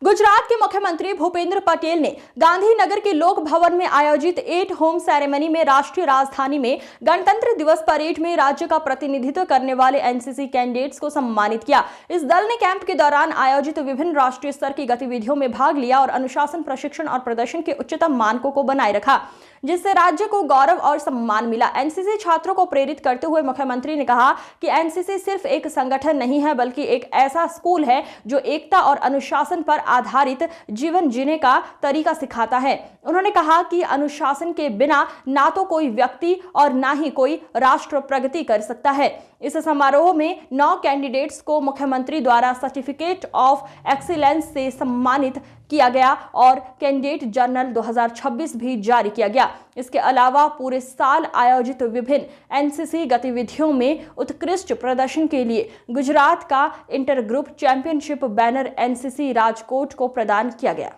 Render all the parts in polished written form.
गुजरात के मुख्यमंत्री भूपेंद्र पटेल ने गांधीनगर के लोक भवन में आयोजित एट होम सेरेमनी में राष्ट्रीय राजधानी में गणतंत्र दिवस परेड में राज्य का प्रतिनिधित्व करने वाले एनसीसी कैंडेट्स को सम्मानित किया। इस दल ने कैंप के दौरान आयोजित विभिन्न राष्ट्रीय स्तर की गतिविधियों में भाग लिया और अनुशासन, प्रशिक्षण और प्रदर्शन के उच्चतम मानकों को बनाए रखा, जिससे राज्य को गौरव और सम्मान मिला। एनसीसी छात्रों को प्रेरित करते हुए मुख्यमंत्री ने कहा कि एनसीसी सिर्फ एक संगठन नहीं है, बल्कि एक ऐसा स्कूल है जो एकता और अनुशासन पर आधारित जीवन जीने का तरीका सिखाता है। उन्होंने कहा कि अनुशासन के बिना ना तो कोई व्यक्ति और ना ही कोई राष्ट्र प्रगति कर सकता है। इस समारोह में 9 कैंडिडेट्स को मुख्यमंत्री द्वारा सर्टिफिकेट ऑफ एक्सीलेंस से सम्मानित किया गया और कैंडिडेट जर्नल 2026 भी जारी किया गया। इसके अलावा पूरे साल आयोजित विभिन्न एनसीसी गतिविधियों में उत्कृष्ट प्रदर्शन के लिए गुजरात का inter group championship banner NCC Rajkot को प्रदान किया गया।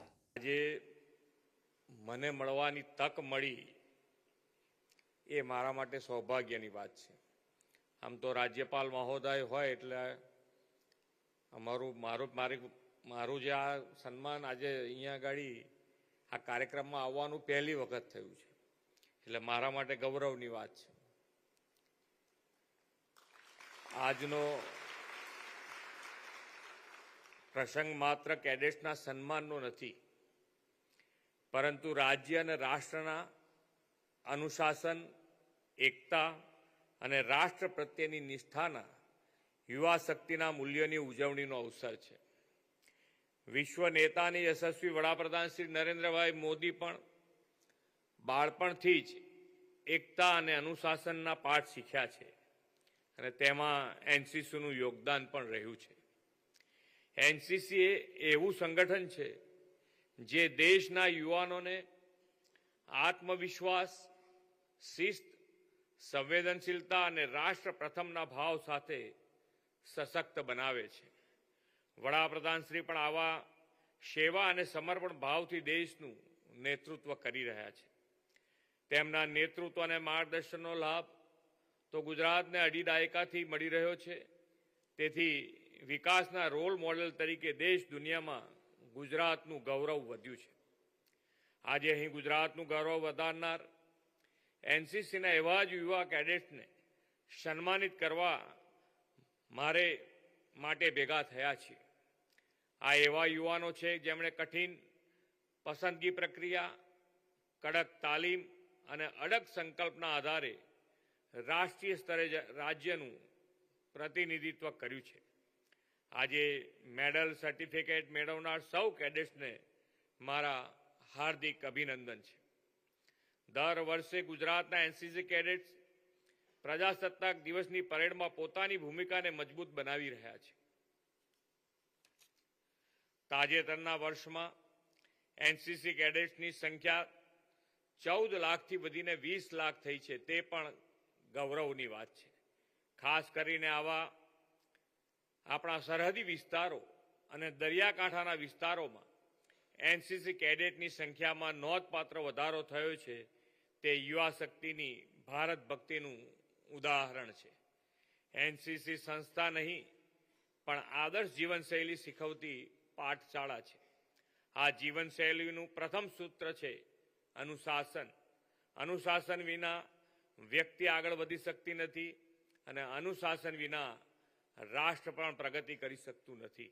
મને મળવાની તક મળી એ મારા માટે સૌભાગ્યની વાત છે। આમ તો રાજ્યપાલ મહોદય હોય એટલે મારું જે આ સન્માન આજે અહીંયા આગળ આ કાર્યક્રમમાં આવવાનું પહેલી વખત થયું છે, એટલે મારા માટે ગૌરવની વાત છે। આજનો પ્રસંગ માત્ર કેડેટ્સના સન્માનનો નથી, પરંતુ રાજ્ય અને રાષ્ટ્રના અનુશાસન, એકતા અને રાષ્ટ્ર પ્રત્યેની નિષ્ઠાના યુવા શક્તિના મૂલ્યોની ઉજવણીનો અવસર છે। વિશ્વ નેતાની યશસ્વી વડાપ્રધાન શ્રી નરેન્દ્રભાઈ મોદી પણ બાળપણથી જ એકતા અને અનુશાસનના પાઠ શીખ્યા છે અને તેમાં એનસીસીનું યોગદાન પણ રહ્યું છે। એનસીસી એ એવું સંગઠન છે જે દેશના યુવાનોને આત્મવિશ્વાસ, શિસ્ત, સંવેદનશીલતા અને રાષ્ટ્ર પ્રથમના ભાવ સાથે સશક્ત બનાવે છે। વડાપ્રધાનશ્રી પણ આવા સેવા અને સમર્પણ ભાવથી દેશનું નેતૃત્વ કરી રહ્યા છે। તેમના નેતૃત્વ અને માર્ગદર્શનનો લાભ તો ગુજરાતને 2.5 દાયકાથી મળી રહ્યો છે। તેથી વિકાસના રોલ મોડેલ તરીકે દેશ દુનિયામાં ગુજરાતનું ગૌરવ વધ્યું છે। આજે અહીં ગુજરાતનું ગૌરવ વધારનાર એનસીસીના એવા જ યુવા કેડેટ્સને સન્માનિત કરવા મારે માટે ભેગા થયા છીએ। આ એવા યુવાનો છે જેમણે કઠિન પસંદગી પ્રક્રિયા, કડક તાલીમ અને અડગ સંકલ્પના આધારે રાષ્ટ્રીય સ્તરે રાજ્યનું પ્રતિનિધિત્વ કર્યું છે। આજે મેડલ, સર્ટિફિકેટ મેળવનાર સૌ કેડેટ્સને મારા હાર્દિક અભિનંદન છે। દર વર્ષે ગુજરાતના એનસીસી કેડેટ્સ પ્રજાસત્તાક દિવસની પરેડમાં પોતાની ભૂમિકાને મજબૂત બનાવી રહ્યા છે। તાજેતરના વર્ષમાં એનસીસી કેડેટ્સની સંખ્યા 14 લાખથી વધીને 20 લાખ થઈ છે, તે પણ ગૌરવની વાત છે। ખાસ કરીને આપણા સરહદી વિસ્તારો અને દરિયાકાંઠાના વિસ્તારોમાં એનસીસી કેડેટની સંખ્યામાં નોંધપાત્ર વધારો થયો છે, તે યુવા શક્તિની ભારત ભક્તિનું ઉદાહરણ છે। એનસીસી સંસ્થા નહીં પણ આદર્શ જીવનશૈલી શીખવતી પાઠશાળા છે। આ જીવનશૈલીનું પ્રથમ સૂત્ર છે અનુશાસન। અનુશાસન વિના વ્યક્તિ આગળ વધી શકતી નથી અને અનુશાસન વિના રાષ્ટ્ર પણ પ્રગતિ કરી શકતું નથી।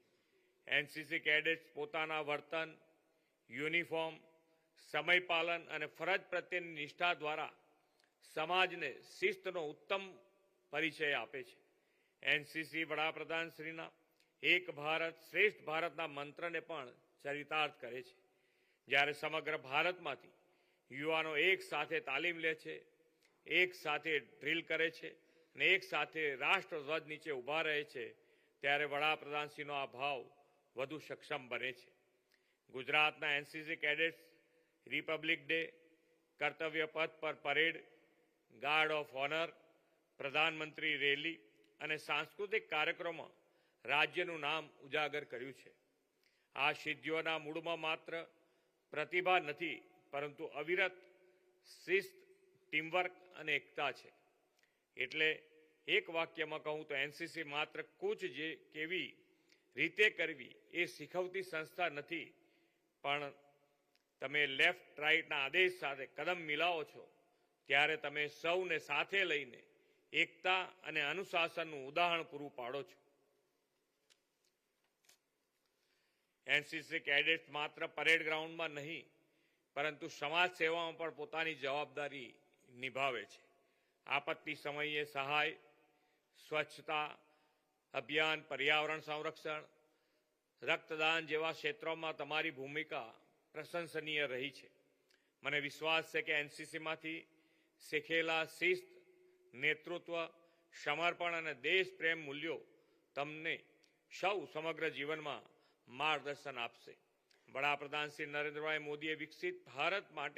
એનસીસી કેડેટ્સ પોતાના વર્તન, યુનિફોર્મ, સમય પાલન અને ફરજ પ્રત્યેની નિષ્ઠા દ્વારા સમાજને શિસ્તનો ઉત્તમ પરિચય આપે છે। એનસીસી વડાપ્રધાનશ્રીના એક ભારત શ્રેષ્ઠ ભારતના મંત્રને પણ ચરિતાર્થ કરે છે। જ્યારે સમગ્ર ભારતમાંથી યુવાનો એક સાથે તાલીમ લે છે, એક સાથે ડ્રીલ કરે છે અને એક સાથે રાષ્ટ્રધ્વજ નીચે ઊભા રહે છે, ત્યારે વડાપ્રધાનશ્રીનો આ ભાવ વધુ સક્ષમ બને છે। ગુજરાતના એનસીસી કેડેટ્સ રિપબ્લિક ડે, કર્તવ્ય પથ પર પરેડ, ગાર્ડ ઓફ ઓનર, પ્રધાનમંત્રી રેલી અને સાંસ્કૃતિક કાર્યક્રમમાં રાજ્યનું નામ ઉજાગર કર્યું છે। આ સિદ્ધિઓના મૂળમાં માત્ર પ્રતિભા નથી, પરંતુ અવિરત શિસ્ત, ટીમવર્ક અને એકતા છે। એટલે એક વાક્યમાં કહું તો એનસીસી માત્ર કૂચ કેવી રીતે કરવી એ શીખવતી સંસ્થા નથી, પણ તમે લેફ્ટ રાઈટના આદેશ સાથે કદમ મિલાવો છો ત્યારે તમે સૌને સાથે લઈને એકતા અને અનુશાસનનું ઉદાહરણ પૂરું પાડો છો. એનસીસી કેડેટ માત્ર પરેડ ગ્રાઉન્ડમાં નહીં પરંતુ સમાજ સેવામાં પણ પોતાની જવાબદારી નિભાવે છે. આપત્તિ સમયે સહાય, સ્વચ્છતા અભિયાન, પર્યાવરણ સંરક્ષણ, રક્તદાન જેવા ક્ષેત્રોમાં તમારી ભૂમિકા પ્રશંસનીય રહી છે. મને વિશ્વાસ છે કે એનસીસીમાંથી શીખેલા શિસ્ત, નેતૃત્વ, સમર્પણ અને દેશપ્રેમ મૂલ્યો તમને સૌ સમગ્ર જીવનમાં માર્ગદર્શન આપશે. વડાપ્રધાન શ્રી નરેન્દ્રભાઈ મોદીએ વિકસિત ભારત માટે